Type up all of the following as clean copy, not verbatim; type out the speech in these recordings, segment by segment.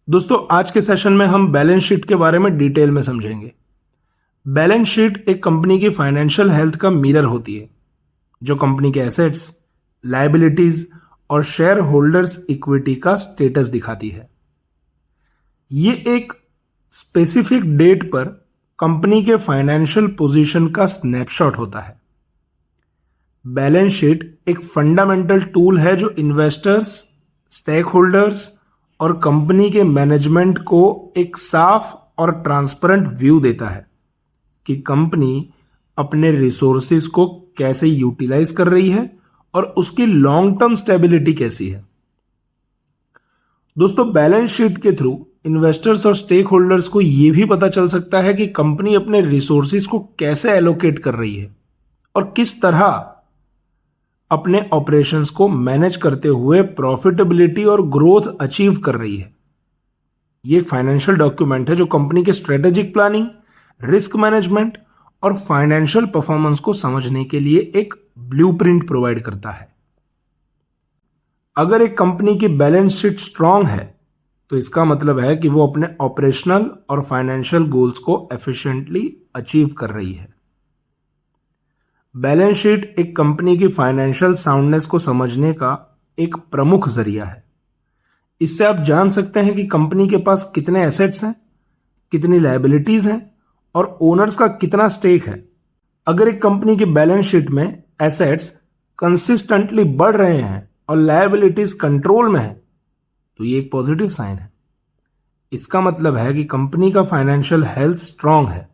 दोस्तों आज के सेशन में हम बैलेंस शीट के बारे में डिटेल में समझेंगे। बैलेंस शीट एक कंपनी की फाइनेंशियल हेल्थ का मिरर होती है जो कंपनी के एसेट्स, लायबिलिटीज और शेयर होल्डर्स इक्विटी का स्टेटस दिखाती है। ये एक स्पेसिफिक डेट पर कंपनी के फाइनेंशियल पोजीशन का स्नैपशॉट होता है। बैलेंस शीट एक फंडामेंटल टूल है जो इन्वेस्टर्स, स्टेक होल्डर्स और कंपनी के मैनेजमेंट को एक साफ और ट्रांसपेरेंट व्यू देता है कि कंपनी अपने रिसोर्सेज को कैसे यूटिलाइज कर रही है और उसकी लॉन्ग टर्म स्टेबिलिटी कैसी है। दोस्तों बैलेंस शीट के थ्रू इन्वेस्टर्स और स्टेक होल्डर्स को यह भी पता चल सकता है कि कंपनी अपने रिसोर्सेज को कैसे एलोकेट कर रही है और किस तरह अपने ऑपरेशंस को मैनेज करते हुए प्रॉफिटेबिलिटी और ग्रोथ अचीव कर रही है। ये एक फाइनेंशियल डॉक्यूमेंट है जो कंपनी के स्ट्रेटेजिक प्लानिंग, रिस्क मैनेजमेंट और फाइनेंशियल परफॉर्मेंस को समझने के लिए एक ब्लूप्रिंट प्रोवाइड करता है। अगर एक कंपनी की बैलेंस शीट स्ट्रांग है तो इसका मतलब है कि वो अपने ऑपरेशनल और फाइनेंशियल गोल्स को एफिशिएंटली अचीव कर रही है। बैलेंस शीट एक कंपनी की फाइनेंशियल साउंडनेस को समझने का एक प्रमुख जरिया है। इससे आप जान सकते हैं कि कंपनी के पास कितने एसेट्स हैं, कितनी लायबिलिटीज हैं और ओनर्स का कितना स्टेक है। अगर एक कंपनी की बैलेंस शीट में एसेट्स कंसिस्टेंटली बढ़ रहे हैं और लायबिलिटीज कंट्रोल में है तो ये एक पॉजिटिव साइन है। इसका मतलब है कि कंपनी का फाइनेंशियल हेल्थ स्ट्रांग है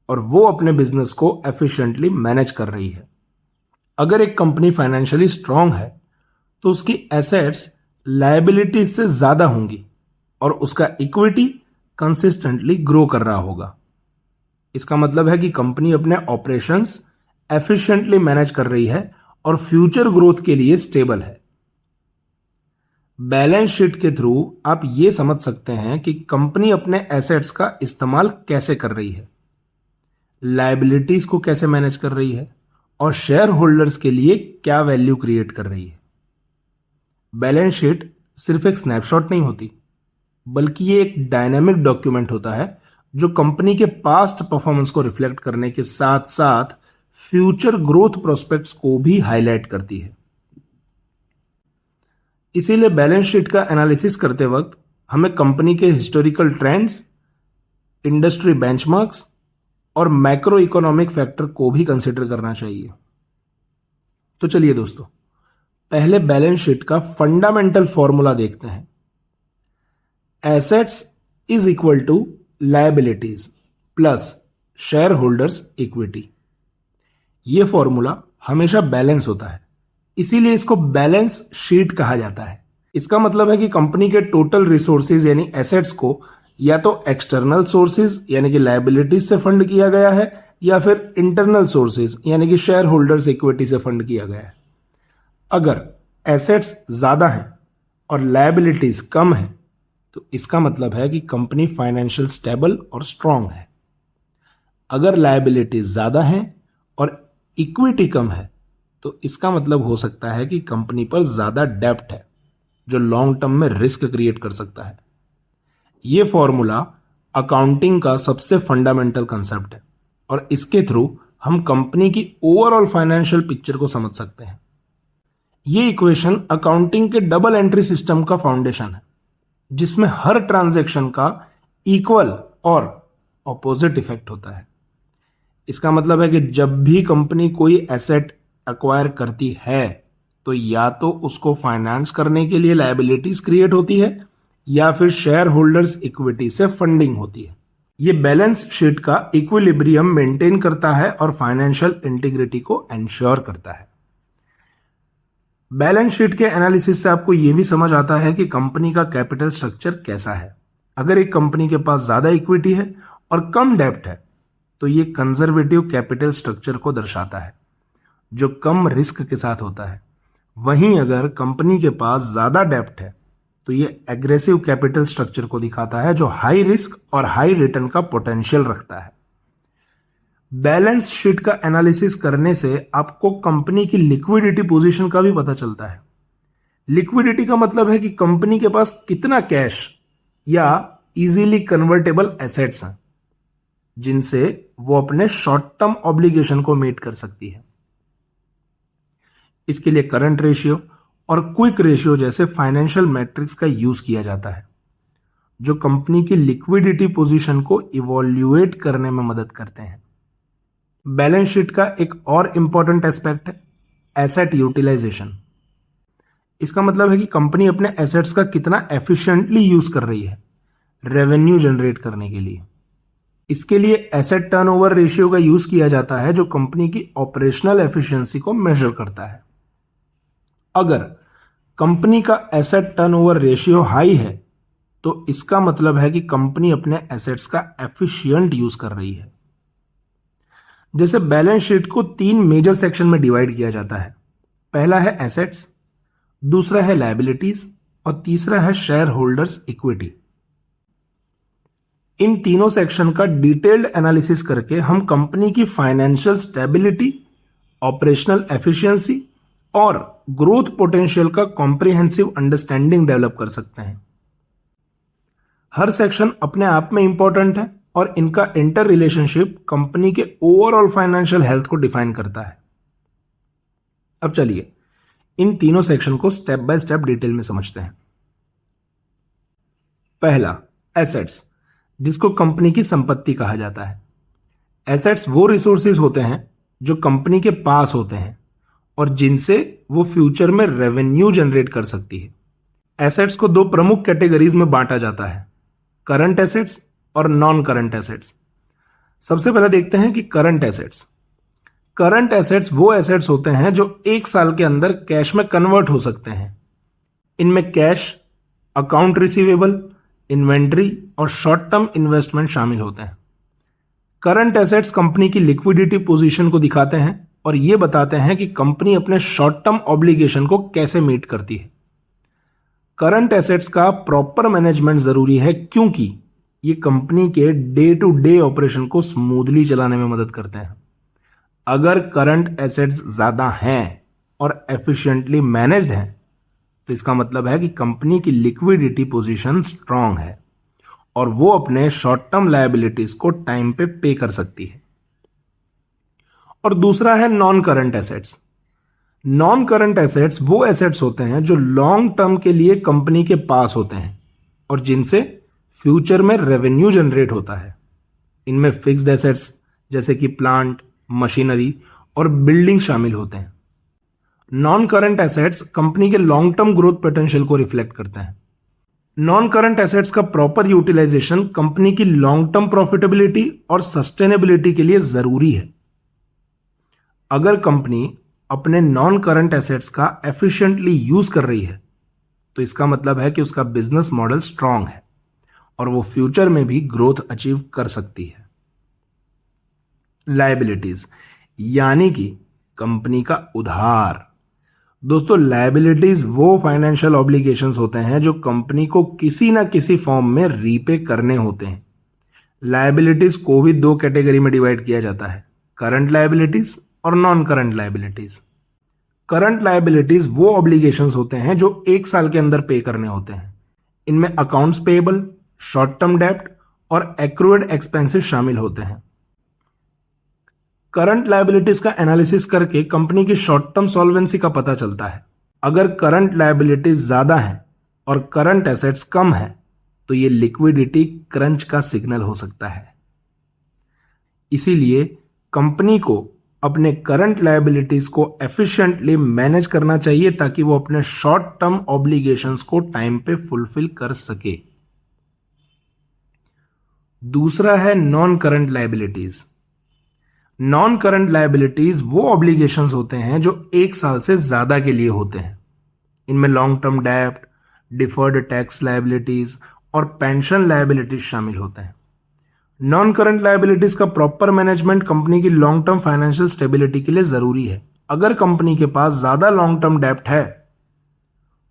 और वो अपने बिजनेस को एफिशिएंटली मैनेज कर रही है। अगर एक कंपनी फाइनेंशियली स्ट्रांग है तो उसकी एसेट्स लायबिलिटीज से ज्यादा होंगी और उसका इक्विटी कंसिस्टेंटली ग्रो कर रहा होगा। इसका मतलब है कि कंपनी अपने ऑपरेशंस एफिशिएंटली मैनेज कर रही है और फ्यूचर ग्रोथ के लिए स्टेबल है। बैलेंस शीट के थ्रू आप ये समझ सकते हैं कि कंपनी अपने एसेट्स का इस्तेमाल कैसे कर रही है, लायबिलिटीज को कैसे मैनेज कर रही है और शेयर होल्डर्स के लिए क्या वैल्यू क्रिएट कर रही है। बैलेंस शीट सिर्फ एक स्नैपशॉट नहीं होती बल्कि ये एक डायनामिक डॉक्यूमेंट होता है जो कंपनी के पास्ट परफॉर्मेंस को रिफ्लेक्ट करने के साथ साथ फ्यूचर ग्रोथ प्रोस्पेक्ट्स को भी हाईलाइट करती है। इसीलिए बैलेंस शीट का एनालिसिस करते वक्त हमें कंपनी के हिस्टोरिकल ट्रेंड्स, इंडस्ट्री बेंचमार्क्स और मैक्रो इकोनॉमिक फैक्टर को भी कंसिडर करना चाहिए। तो चलिए दोस्तों, पहले बैलेंस शीट का फंडामेंटल फॉर्मूला देखते हैं। Assets is equal to liabilities plus shareholders equity. यह फॉर्मूला हमेशा बैलेंस होता है, इसीलिए इसको बैलेंस शीट कहा जाता है। इसका मतलब है कि कंपनी के टोटल रिसोर्सेज यानी एसेट्स को या तो एक्सटर्नल सोर्सेज यानी कि लायबिलिटीज से फंड किया गया है या फिर इंटरनल सोर्सेज यानी कि शेयर होल्डर्स इक्विटी से फंड किया गया है। अगर एसेट्स ज्यादा हैं और लायबिलिटीज कम है तो इसका मतलब है कि कंपनी फाइनेंशियल स्टेबल और स्ट्रांग है। अगर लायबिलिटीज ज्यादा हैं और इक्विटी कम है तो इसका मतलब हो सकता है कि कंपनी पर ज्यादा डेब्ट है जो लॉन्ग टर्म में रिस्क क्रिएट कर सकता है। यह फॉर्मूला अकाउंटिंग का सबसे फंडामेंटल कंसेप्ट है और इसके थ्रू हम कंपनी की ओवरऑल फाइनेंशियल पिक्चर को समझ सकते हैं। यह इक्वेशन अकाउंटिंग के डबल एंट्री सिस्टम का फाउंडेशन है जिसमें हर ट्रांजैक्शन का इक्वल और ऑपोजिट इफेक्ट होता है। इसका मतलब है कि जब भी कंपनी कोई एसेट एक्वायर करती है तो या तो उसको फाइनेंस करने के लिए लायबिलिटीज क्रिएट होती है या फिर शेयर होल्डर्स इक्विटी से फंडिंग होती है। यह बैलेंस शीट का इक्विलिब्रियम मेंटेन करता है और फाइनेंशियल इंटीग्रिटी को एंश्योर करता है। बैलेंस शीट के एनालिसिस से आपको यह भी समझ आता है कि कंपनी का कैपिटल स्ट्रक्चर कैसा है। अगर एक कंपनी के पास ज्यादा इक्विटी है और कम डेब्ट है तो यह कंजर्वेटिव कैपिटल स्ट्रक्चर को दर्शाता है जो कम रिस्क के साथ होता है। वहीं अगर कंपनी के पास ज्यादा डेब्ट है तो ये एग्रेसिव कैपिटल स्ट्रक्चर को दिखाता है जो हाई रिस्क और हाई रिटर्न का पोटेंशियल रखता है। बैलेंस शीट का एनालिसिस करने से आपको कंपनी की लिक्विडिटी पोजीशन का भी पता चलता है। लिक्विडिटी का मतलब है कि कंपनी के पास कितना कैश या इजीली कन्वर्टेबल एसेट्स हैं जिनसे वो अपने शॉर्ट टर्म ऑब्लिगेशन को मीट कर सकती है। इसके लिए करंट रेशियो और क्विक रेशियो जैसे फाइनेंशियल मैट्रिक्स का यूज किया जाता है जो कंपनी की लिक्विडिटी पोजीशन को इवोल्यूएट करने में मदद करते हैं। बैलेंस शीट का एक और इंपॉर्टेंट एस्पेक्ट है एसेट यूटिलाइजेशन। इसका मतलब है कि कंपनी अपने एसेट्स का कितना एफिशिएंटली यूज कर रही है रेवेन्यू जनरेट करने के लिए। इसके लिए एसेट टर्नओवर रेशियो का यूज किया जाता है जो कंपनी की ऑपरेशनल एफिशिएंसी को मेजर करता है। अगर कंपनी का एसेट टर्नओवर रेशियो हाई है तो इसका मतलब है कि कंपनी अपने एसेट्स का एफिशिएंट यूज कर रही है। जैसे बैलेंस शीट को 3 मेजर सेक्शन में डिवाइड किया जाता है। पहला है एसेट्स, दूसरा है लायबिलिटीज और तीसरा है शेयर होल्डर्स इक्विटी। इन तीनों सेक्शन का डिटेल्ड एनालिसिस करके हम कंपनी की फाइनेंशियल स्टेबिलिटी, ऑपरेशनल एफिशिएंसी और ग्रोथ पोटेंशियल का कॉम्प्रिहेंसिव अंडरस्टैंडिंग डेवलप कर सकते हैं। हर सेक्शन अपने आप में इंपॉर्टेंट है और इनका इंटर रिलेशनशिप कंपनी के ओवरऑल फाइनेंशियल हेल्थ को डिफाइन करता है। अब चलिए इन तीनों सेक्शन को स्टेप बाय स्टेप डिटेल में समझते हैं। पहला, एसेट्स, जिसको कंपनी की संपत्ति कहा जाता है। एसेट्स वो रिसोर्सेज होते हैं जो कंपनी के पास होते हैं और जिनसे वो फ्यूचर में रेवेन्यू जनरेट कर सकती है। एसेट्स को 2 प्रमुख कैटेगरीज में बांटा जाता है, करंट एसेट्स और नॉन करंट एसेट्स। सबसे पहले देखते हैं कि करंट एसेट्स। करंट एसेट्स वो एसेट्स होते हैं जो 1 साल के अंदर कैश में कन्वर्ट हो सकते हैं। इनमें कैश, अकाउंट रिसीवेबल, इन्वेंट्री और शॉर्ट टर्म इन्वेस्टमेंट शामिल होते हैं। करंट एसेट्स कंपनी की लिक्विडिटी पोजीशन को दिखाते हैं और ये बताते हैं कि कंपनी अपने शॉर्ट टर्म ऑब्लिगेशन को कैसे मीट करती है। करंट एसेट्स का प्रॉपर मैनेजमेंट जरूरी है क्योंकि ये कंपनी के डे टू डे ऑपरेशन को स्मूथली चलाने में मदद करते हैं। अगर करंट एसेट्स ज्यादा हैं और एफिशिएंटली मैनेज्ड हैं तो इसका मतलब है कि कंपनी की लिक्विडिटी पोजीशन स्ट्रांग है और वो अपने शॉर्ट टर्म लायबिलिटीज को टाइम पे कर सकती है। और दूसरा है non current assets. Non current assets वो एसेट्स होते हैं जो लॉन्ग टर्म के लिए कंपनी के पास होते हैं और जिनसे फ्यूचर में रेवेन्यू जनरेट होता है। इनमें फिक्स्ड एसेट्स जैसे कि प्लांट, मशीनरी और बिल्डिंग शामिल होते हैं। नॉन करंट एसेट्स कंपनी के लॉन्ग टर्म ग्रोथ पोटेंशियल को रिफ्लेक्ट करते हैं। नॉन करंट एसेट्स का प्रॉपर यूटिलाइजेशन कंपनी की लॉन्ग टर्म प्रॉफिटेबिलिटी और सस्टेनेबिलिटी के लिए जरूरी है। अगर कंपनी अपने नॉन करंट एसेट्स का एफिशिएंटली यूज कर रही है तो इसका मतलब है कि उसका बिजनेस मॉडल स्ट्रांग है और वो फ्यूचर में भी ग्रोथ अचीव कर सकती है। लायबिलिटीज यानी कि कंपनी का उधार। दोस्तों, लायबिलिटीज वो फाइनेंशियल ऑब्लिगेशंस होते हैं जो कंपनी को किसी ना किसी फॉर्म में रीपे करने होते हैं। लायबिलिटीज को भी 2 कैटेगरी में डिवाइड किया जाता है, करंट लायबिलिटीज और non current liabilities. Current liabilities वो ऑब्लिगेशंस होते हैं जो 1 साल के अंदर पे करने होते हैं। इनमें अकाउंट्स पेएबल, शॉर्ट टर्म डेब्ट और एक्रूड एक्सपेंसेस शामिल होते हैं। करंट लायबिलिटीज का एनालिसिस करके कंपनी की शॉर्ट टर्म सॉल्वेंसी का पता चलता है। अगर करंट लायबिलिटीज ज्यादा है और करंट एसेट्स कम है तो ये लिक्विडिटी क्रंच का सिग्नल हो सकता है। इसीलिए कंपनी को अपने करंट लायबिलिटीज को एफिशिएंटली मैनेज करना चाहिए ताकि वो अपने शॉर्ट टर्म ऑब्लिगेशंस को टाइम पे फुलफिल कर सके। दूसरा है non current liabilities. Non current liabilities वो ऑब्लिगेशंस होते हैं जो 1 साल से ज्यादा के लिए होते हैं। इनमें लॉन्ग टर्म डेब्ट, डिफर्ड टैक्स लायबिलिटीज और पेंशन लायबिलिटीज शामिल होते हैं। नॉन करंट लायबिलिटीज का प्रॉपर मैनेजमेंट कंपनी की लॉन्ग टर्म फाइनेंशियल स्टेबिलिटी के लिए जरूरी है। अगर कंपनी के पास ज्यादा लॉन्ग टर्म डेब्ट है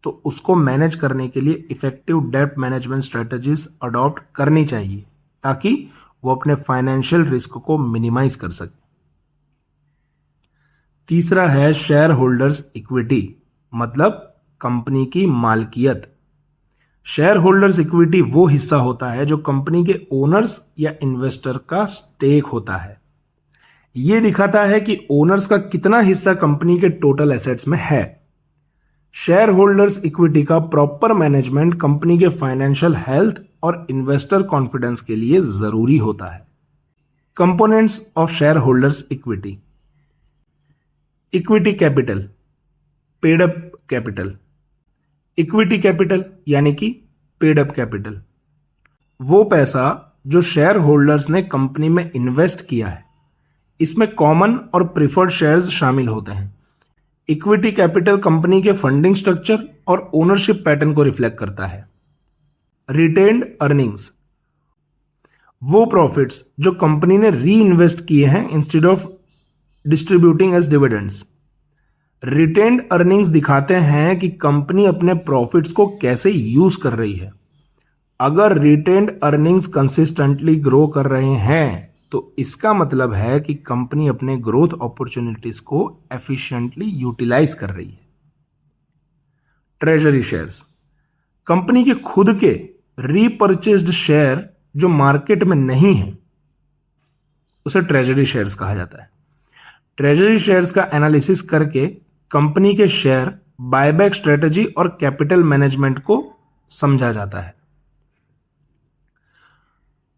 तो उसको मैनेज करने के लिए इफेक्टिव डेब्ट मैनेजमेंट स्ट्रेटजीज अडॉप्ट करनी चाहिए ताकि वो अपने फाइनेंशियल रिस्क को मिनिमाइज कर सके। तीसरा है शेयर होल्डर्स इक्विटी, मतलब कंपनी की मालकियत। शेयर होल्डर्स इक्विटी वो हिस्सा होता है जो कंपनी के ओनर्स या इन्वेस्टर का स्टेक होता है। ये दिखाता है कि ओनर्स का कितना हिस्सा कंपनी के टोटल एसेट्स में है। शेयर होल्डर्स इक्विटी का प्रॉपर मैनेजमेंट कंपनी के फाइनेंशियल हेल्थ और इन्वेस्टर कॉन्फिडेंस के लिए जरूरी होता है। Components of share holders equity. Equity capital, paid up capital. Equity capital यानी कि पेड अप कैपिटल, वो पैसा जो शेयर होल्डर्स ने कंपनी में इन्वेस्ट किया है। इसमें कॉमन और प्रिफर्ड शेयर्स शामिल होते हैं। इक्विटी कैपिटल कंपनी के फंडिंग स्ट्रक्चर और ओनरशिप पैटर्न को रिफ्लेक्ट करता है। रिटेन्ड अर्निंग्स, वो प्रॉफिट्स जो कंपनी ने री इन्वेस्ट किए हैं instead of distributing as dividends. Retained earnings दिखाते हैं कि कंपनी अपने प्रॉफिट्स को कैसे यूज कर रही है। अगर रिटेन्ड अर्निंग्स कंसिस्टेंटली ग्रो कर रहे हैं तो इसका मतलब है कि कंपनी अपने ग्रोथ अपॉर्चुनिटीज को एफिशिएंटली यूटिलाइज कर रही है। ट्रेजरी शेयर्स, कंपनी के खुद के रीपर्चेस्ड शेयर जो मार्केट में नहीं है उसे ट्रेजरी शेयर्स कहा जाता है। ट्रेजरी शेयर्स का एनालिसिस करके कंपनी के शेयर बायबैक स्ट्रेटजी और कैपिटल मैनेजमेंट को समझा जाता है।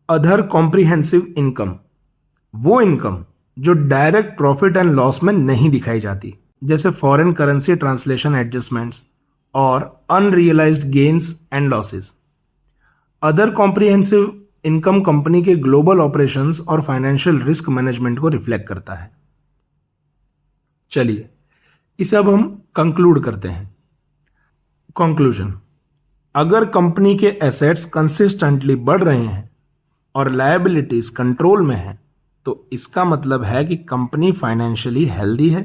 अदर कॉम्प्रिहेंसिव इनकम, वो इनकम जो डायरेक्ट प्रॉफिट एंड लॉस में नहीं दिखाई जाती, जैसे फॉरेन करेंसी ट्रांसलेशन एडजस्टमेंट्स और unrealised gains and losses. Other comprehensive income company के ग्लोबल ऑपरेशंस और फाइनेंशियल रिस्क मैनेजमेंट को रिफ्लेक्ट करता है। चलिए इसे अब हम कंक्लूड करते हैं। कंक्लूजन, अगर कंपनी के एसेट्स कंसिस्टेंटली बढ़ रहे हैं और लायबिलिटीज कंट्रोल में है तो इसका मतलब है कि कंपनी फाइनेंशियली हेल्दी है।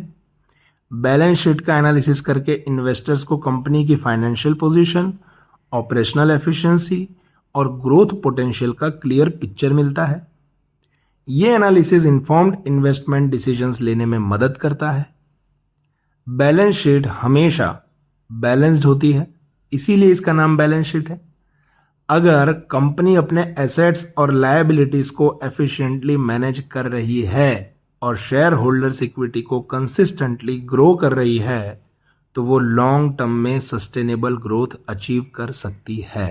बैलेंस शीट का एनालिसिस करके इन्वेस्टर्स को कंपनी की फाइनेंशियल पोजीशन, ऑपरेशनल एफिशिएंसी और ग्रोथ पोटेंशियल का क्लियर पिक्चर मिलता है। ये एनालिसिस इन्फॉर्म्ड इन्वेस्टमेंट डिसीजंस लेने में मदद करता है। बैलेंस शीट हमेशा बैलेंस्ड होती है, इसीलिए इसका नाम बैलेंस शीट है। अगर कंपनी अपने एसेट्स और लायबिलिटीज को एफिशिएंटली मैनेज कर रही है और शेयर होल्डर्स इक्विटी को कंसिस्टेंटली ग्रो कर रही है तो वो लॉन्ग टर्म में सस्टेनेबल ग्रोथ अचीव कर सकती है।